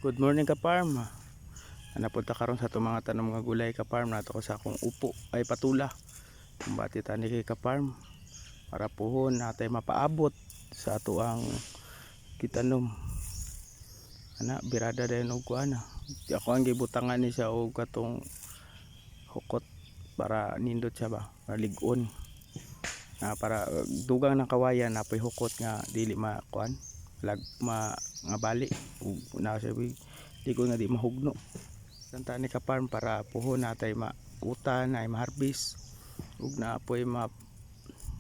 Good morning ka farm. Napunta karon sa itong mga tanom nga gulay ka farm nato ko sa akong upo ay patula. Kumbati tani kay ka farm para puhon natay mapaabot sa ato ang kitanom. Birada dayon og kuana. Di ako ang gibutangan ni siya og katong hukot para nindot siya ba, para ligon. Para dugang ng kawayan napoy hukot nga dili makuan nga bali ug na siya ligon nga di mahugno. Santa ni ka farm para puhon natay mautan ay maharbis ug naapoy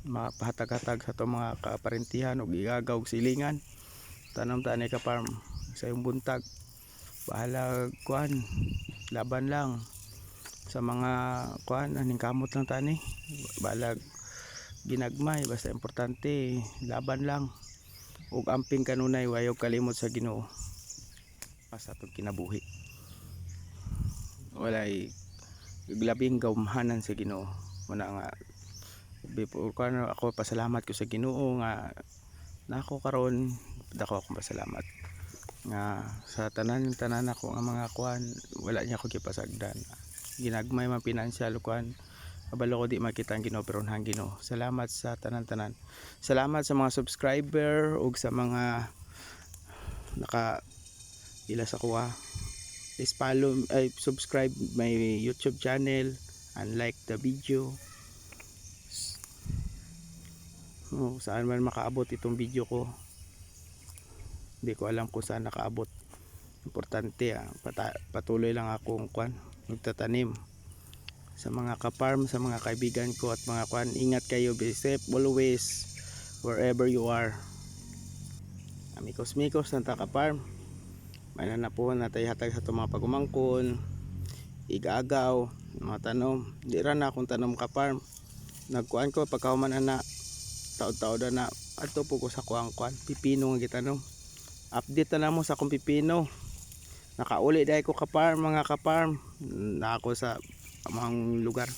mapahatag-hatag sa to mga kaparentihan ug igagaw og silingan. Tanom tani ka farm sa iyong buntag, bahala kuan, laban lang sa mga kuan, aning kamot lang tani, balag ginagmay, basta importante laban lang ug amping kanunay, wayog kalimot sa Ginoo sa atong kinabuhi. Walay labing gawmahanan sa Ginoo. Muna nga before kuan ako pasalamat ko sa Ginoo nga nako karon, dako akong pasalamat nga sa tanan ako nga mga kuan wala niya ako gipasagdan. Ginagmay man financial kuan, kabalo ko di makita ang Ginoo pero ang Ginoo. Salamat sa tanan-tanan. Salamat sa mga subscriber ug sa mga naka ila sa kuha. Please follow, subscribe my YouTube channel and like the video. Saan man makaabot itong video ko, hindi ko alam kung saan nakaabot. Importante patuloy lang akong kuan magtatanim. Sa mga ka-farm, sa mga kaibigan ko at mga kuan, ingat kayo, be safe always wherever you are. Amigos ng ka-farm, may nanapuhan natay hatag sa mga pagumangkon, igagaw mga tanom. Di ra na akong tanom ka-farm, nagkuan ko pagkahuman ana taod-taod na ato po ko sa kuan pipino nga gitanom. Update na mo sa akong pipino. Nakauli dai ko ka-farm, mga ka-farm na ako sa amang lugar.